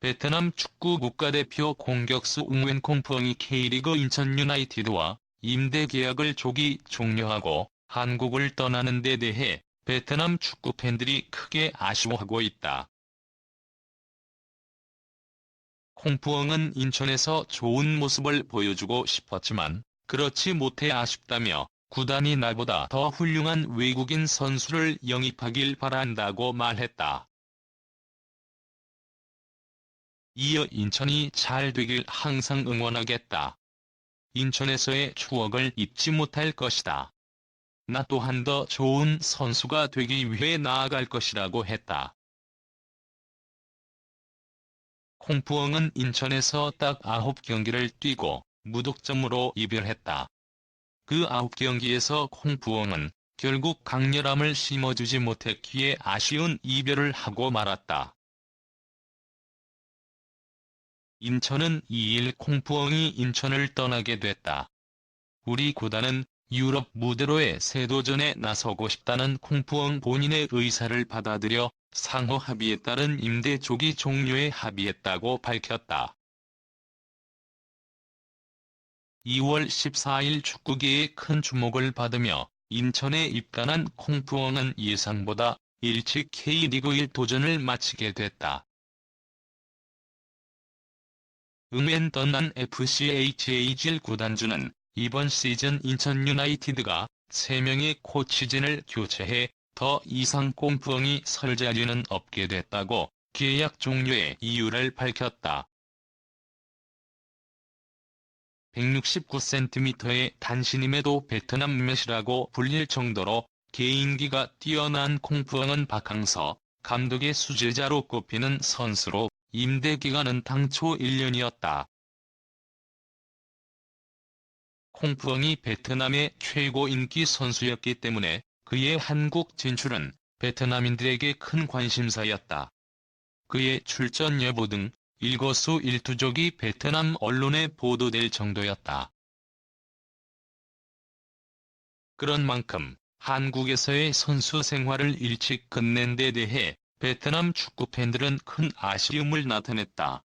베트남 축구 국가대표 공격수 웅웬 콩푸엉이 K리그 인천 유나이티드와 임대 계약을 조기 종료하고 한국을 떠나는 데 대해 베트남 축구 팬들이 크게 아쉬워하고 있다. 콩푸엉은 인천에서 좋은 모습을 보여주고 싶었지만 그렇지 못해 아쉽다며 구단이 나보다 더 훌륭한 외국인 선수를 영입하길 바란다고 말했다. 이어 인천이 잘 되길 항상 응원하겠다. 인천에서의 추억을 잊지 못할 것이다. 나 또한 더 좋은 선수가 되기 위해 나아갈 것이라고 했다. 콩푸엉은 인천에서 딱 9경기를 뛰고 무득점으로 이별했다. 그 9경기에서 콩푸엉은 결국 강렬함을 심어주지 못했기에 아쉬운 이별을 하고 말았다. 인천은 2일 콩푸엉이 인천을 떠나게 됐다. 우리 구단은 유럽 무대로의 새 도전에 나서고 싶다는 콩푸엉 본인의 의사를 받아들여 상호 합의에 따른 임대 조기 종료에 합의했다고 밝혔다. 2월 14일 축구계에 큰 주목을 받으며 인천에 입단한 콩푸엉은 예상보다 일찍 K리그 1 도전을 마치게 됐다. 웅웬 떠난 FCHAGL 구단주는 이번 시즌 인천 유나이티드가 3명의 코치진을 교체해 더 이상 콩푸엉이 설 자리는 없게 됐다고 계약 종료의 이유를 밝혔다. 169cm의 단신임에도 베트남 메시라고 불릴 정도로 개인기가 뛰어난 콩푸엉은 박항서 감독의 수제자로 꼽히는 선수로 임대 기간은 당초 1년이었다. 콩푸엉이 베트남의 최고 인기 선수였기 때문에 그의 한국 진출은 베트남인들에게 큰 관심사였다. 그의 출전 여부 등 일거수일투족이 베트남 언론에 보도될 정도였다. 그런 만큼 한국에서의 선수 생활을 일찍 끝낸 데 대해 베트남 축구 팬들은 큰 아쉬움을 나타냈다.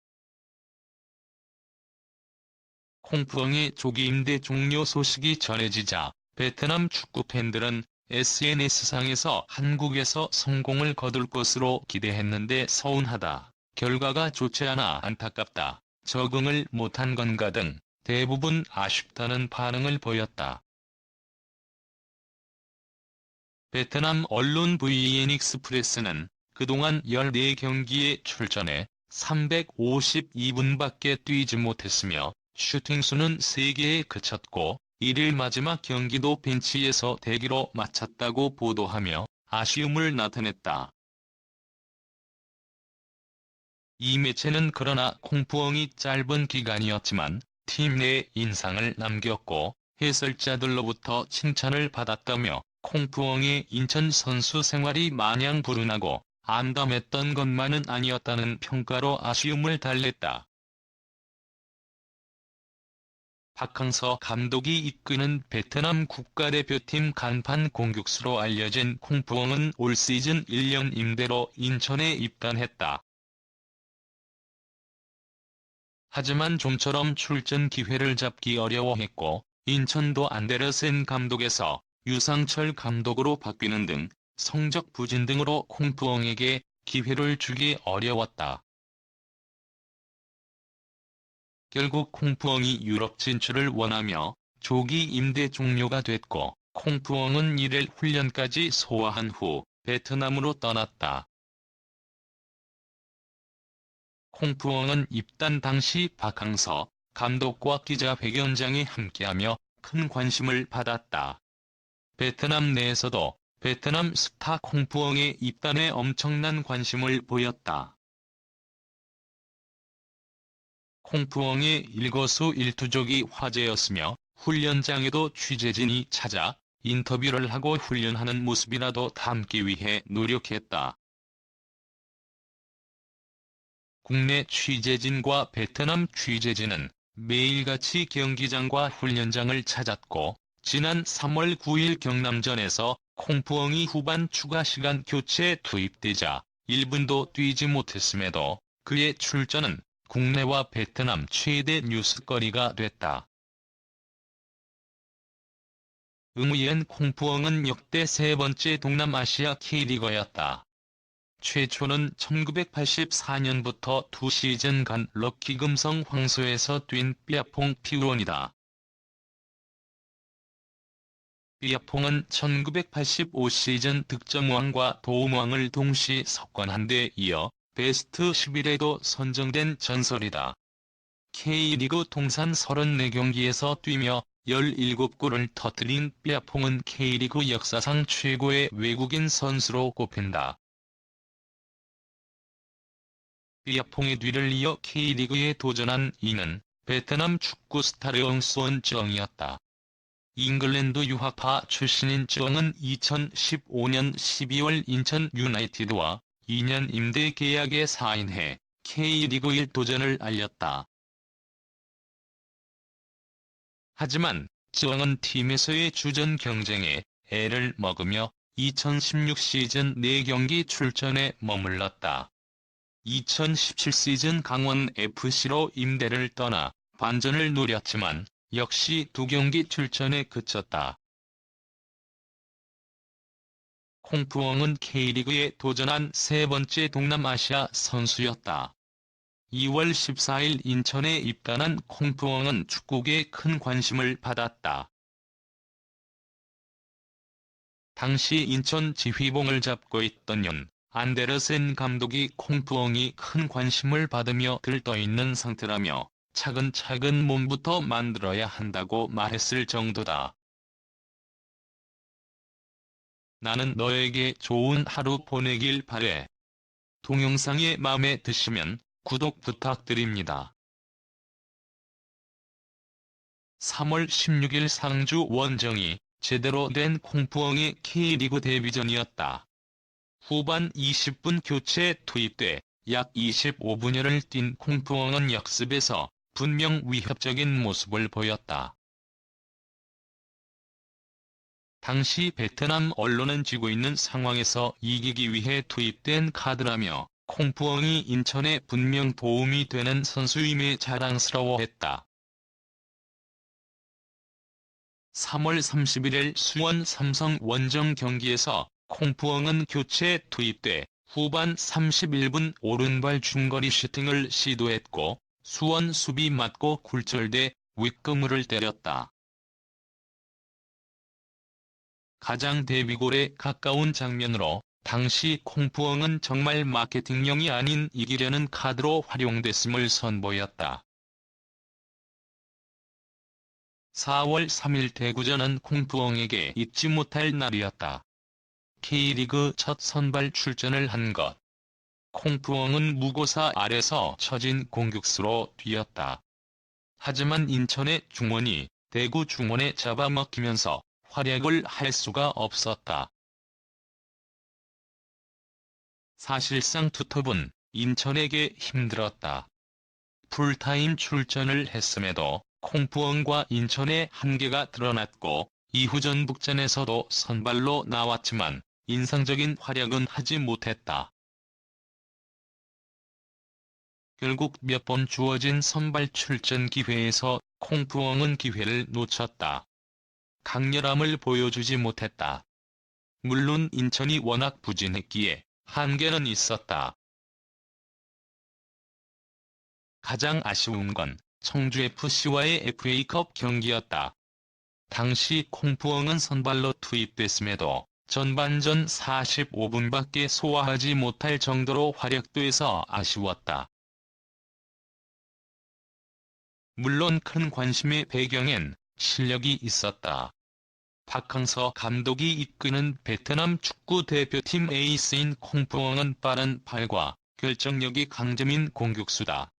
콩푸엉의 조기 임대 종료 소식이 전해지자 베트남 축구 팬들은 SNS상에서 한국에서 성공을 거둘 것으로 기대했는데 서운하다, 결과가 좋지 않아 안타깝다, 적응을 못한 건가 등 대부분 아쉽다는 반응을 보였다. 베트남 언론 VN 익스프레스는 그동안 14경기에 출전해 352분밖에 뛰지 못했으며 슈팅 수는 3개에 그쳤고 1일 마지막 경기도 벤치에서 대기로 마쳤다고 보도하며 아쉬움을 나타냈다. 이 매체는 그러나 콩푸엉이 짧은 기간이었지만 팀 내 인상을 남겼고 해설자들로부터 칭찬을 받았다며 콩푸엉의 인천 선수 생활이 마냥 불운하고 암담했던 것만은 아니었다는 평가로 아쉬움을 달랬다. 박항서 감독이 이끄는 베트남 국가대표팀 간판 공격수로 알려진 콩푸엉은 올 시즌 1년 임대로 인천에 입단했다. 하지만 좀처럼 출전 기회를 잡기 어려워했고 인천도 안데르센 감독에서 유상철 감독으로 바뀌는 등 성적 부진 등으로 콩푸엉에게 기회를 주기 어려웠다. 결국 콩푸엉이 유럽 진출을 원하며 조기 임대 종료가 됐고 콩푸엉은 1일 훈련까지 소화한 후 베트남으로 떠났다. 콩푸엉은 입단 당시 박항서 감독과 기자회견장에 함께하며 큰 관심을 받았다. 베트남 내에서도 베트남 스타 콩푸엉의 입단에 엄청난 관심을 보였다. 콩푸엉의 일거수일투족이 화제였으며 훈련장에도 취재진이 찾아 인터뷰를 하고 훈련하는 모습이라도 담기 위해 노력했다. 국내 취재진과 베트남 취재진은 매일같이 경기장과 훈련장을 찾았고 지난 3월 9일 경남전에서 콩푸엉이 후반 추가 시간 교체에 투입되자 1분도 뛰지 못했음에도 그의 출전은 국내와 베트남 최대 뉴스거리가 됐다. 응우옌 콩푸엉은 역대 세 번째 동남아시아 K리거였다. 최초는 1984년부터 2시즌간 럭키 금성 황소에서 뛴 삐아퐁 피우론이다. 삐아퐁은 1985 시즌 득점왕과 도움왕을 동시 석권한 데 이어 베스트 11에도 선정된 전설이다. K리그 통산 34경기에서 뛰며 17골을 터뜨린 삐아퐁은 K리그 역사상 최고의 외국인 선수로 꼽힌다. 삐아퐁의 뒤를 이어 K리그에 도전한 이는 베트남 축구 스타 르엉수원 쯔엉이었다. 잉글랜드 유학파 출신인 쯔엉은 2015년 12월 인천 유나이티드와 2년 임대 계약에 사인해 K리그 1 도전을 알렸다. 하지만 쯔엉은 팀에서의 주전 경쟁에 애를 먹으며 2016 시즌 4경기 출전에 머물렀다. 2017 시즌 강원 FC로 임대를 떠나 반전을 노렸지만 역시 2경기 출전에 그쳤다. 콩푸엉은 K리그에 도전한 세 번째 동남아시아 선수였다. 2월 14일 인천에 입단한 콩푸엉은 축구계에 큰 관심을 받았다. 당시 인천 지휘봉을 잡고 있던 연 안데르센 감독이 콩푸엉이 큰 관심을 받으며 들떠있는 상태라며 차근차근 몸부터 만들어야 한다고 말했을 정도다. 나는 너에게 좋은 하루 보내길 바래. 동영상이 마음에 드시면 구독 부탁드립니다. 3월 16일 상주 원정이 제대로 된 콩푸엉의 K리그 데뷔전이었다. 후반 20분 교체 투입돼 약 25분여를 뛴 콩푸엉은 역습에서 분명 위협적인 모습을 보였다. 당시 베트남 언론은 지고 있는 상황에서 이기기 위해 투입된 카드라며 콩푸엉이 인천에 분명 도움이 되는 선수임에 자랑스러워했다. 3월 31일 수원 삼성 원정 경기에서 콩푸엉은 교체 투입돼 후반 31분 오른발 중거리 슈팅을 시도했고 수원 수비 맞고 굴절돼 윗그물을 때렸다. 가장 데뷔골에 가까운 장면으로 당시 콩푸엉은 정말 마케팅용이 아닌 이기려는 카드로 활용됐음을 선보였다. 4월 3일 대구전은 콩푸엉에게 잊지 못할 날이었다. K리그 첫 선발 출전을 한 것. 콩푸엉은 무고사 아래서 처진 공격수로 뛰었다. 하지만 인천의 중원이 대구 중원에 잡아먹히면서 활약을 할 수가 없었다. 사실상 투톱은 인천에게 힘들었다. 풀타임 출전을 했음에도 콩푸엉과 인천의 한계가 드러났고 이후 전북전에서도 선발로 나왔지만 인상적인 활약은 하지 못했다. 결국 몇 번 주어진 선발 출전 기회에서 콩푸엉은 기회를 놓쳤다. 강렬함을 보여주지 못했다. 물론 인천이 워낙 부진했기에 한계는 있었다. 가장 아쉬운 건 청주FC와의 FA컵 경기였다. 당시 콩푸엉은 선발로 투입됐음에도 전반전 45분밖에 소화하지 못할 정도로 활약돼서 아쉬웠다. 물론 큰 관심의 배경엔 실력이 있었다. 박항서 감독이 이끄는 베트남 축구 대표팀 에이스인 콩푸엉은 빠른 발과 결정력이 강점인 공격수다.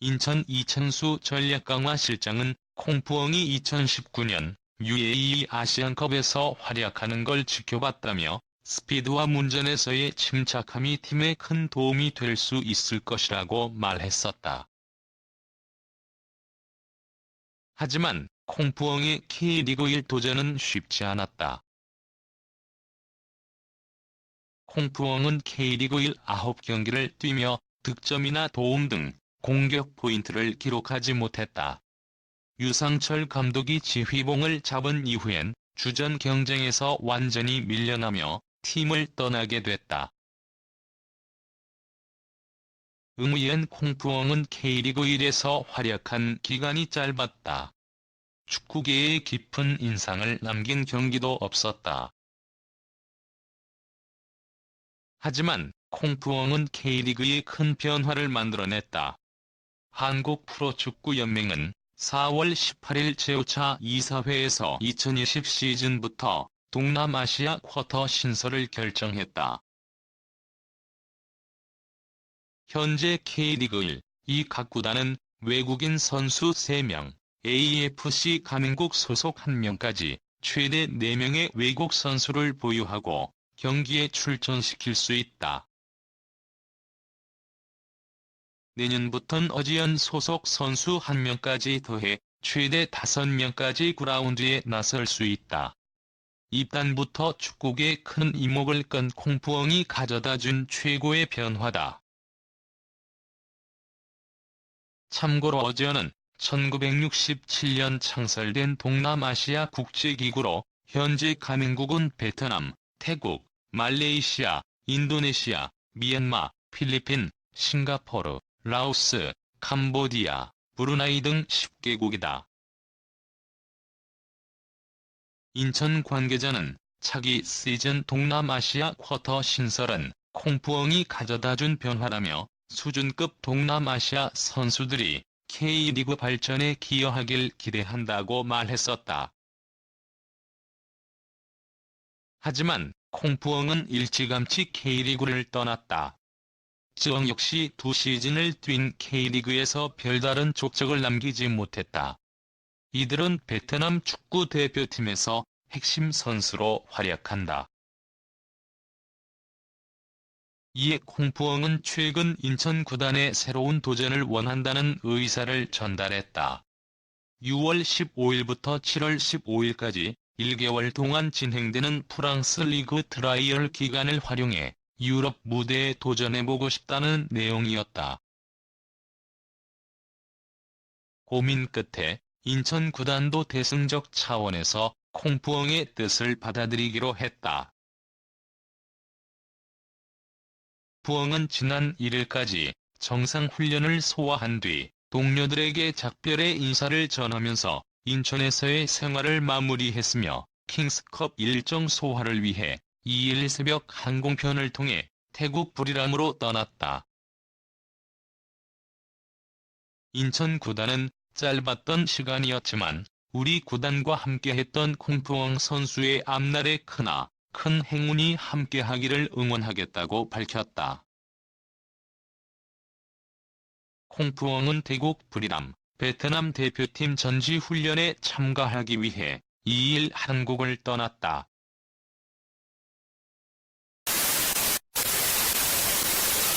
인천 이천수 전략강화 실장은 콩푸엉이 2019년 UAE 아시안컵에서 활약하는 걸 지켜봤다며 스피드와 문전에서의 침착함이 팀에 큰 도움이 될 수 있을 것이라고 말했었다. 하지만 콩푸엉의 K리그 1 도전은 쉽지 않았다. 콩푸엉은 K리그 1 9경기를 뛰며 득점이나 도움 등 공격 포인트를 기록하지 못했다. 유상철 감독이 지휘봉을 잡은 이후엔 주전 경쟁에서 완전히 밀려나며 팀을 떠나게 됐다. 응우엔 콩푸엉은 K리그 1에서 활약한 기간이 짧았다. 축구계에 깊은 인상을 남긴 경기도 없었다. 하지만 콩푸엉은 K리그에 큰 변화를 만들어냈다. 한국 프로축구연맹은 4월 18일 제5차 이사회에서 2020 시즌부터 동남아시아 쿼터 신설을 결정했다. 현재 K리그 1, 2 각 구단은 외국인 선수 3명, AFC 가맹국 소속 1명까지 최대 4명의 외국 선수를 보유하고 경기에 출전시킬 수 있다. 내년부턴 어지연 소속 선수 1명까지 더해 최대 5명까지 9라운드에 나설 수 있다. 입단부터 축구계에 큰 이목을 끈 콩푸엉이 가져다준 최고의 변화다. 참고로 어지연은 1967년 창설된 동남아시아 국제기구로 현재 가맹국은 베트남, 태국, 말레이시아, 인도네시아, 미얀마, 필리핀, 싱가포르, 라오스, 캄보디아, 브루나이 등 10개국이다. 인천 관계자는 차기 시즌 동남아시아 쿼터 신설은 콩푸엉이 가져다준 변화라며 수준급 동남아시아 선수들이 K리그 발전에 기여하길 기대한다고 말했었다. 하지만 콩푸엉은 일찌감치 K리그를 떠났다. 쯔엉 역시 2시즌을 뛴 K리그에서 별다른 족적을 남기지 못했다. 이들은 베트남 축구 대표팀에서 핵심 선수로 활약한다. 이에 콩푸엉은 최근 인천 구단에 새로운 도전을 원한다는 의사를 전달했다. 6월 15일부터 7월 15일까지 1개월 동안 진행되는 프랑스 리그 트라이얼 기간을 활용해 유럽 무대에 도전해보고 싶다는 내용이었다. 고민 끝에 인천 구단도 대승적 차원에서 콩푸엉의 뜻을 받아들이기로 했다. 푸엉은 지난 1일까지 정상훈련을 소화한 뒤 동료들에게 작별의 인사를 전하면서 인천에서의 생활을 마무리했으며 킹스컵 일정 소화를 위해 2일 새벽 항공편을 통해 태국 부리람으로 떠났다. 인천 구단은 짧았던 시간이었지만 우리 구단과 함께했던 콩푸엉 선수의 앞날에 크나 큰 행운이 함께하기를 응원하겠다고 밝혔다. 콩푸엉은 태국 부리람, 베트남 대표팀 전지훈련에 참가하기 위해 2일 한국을 떠났다.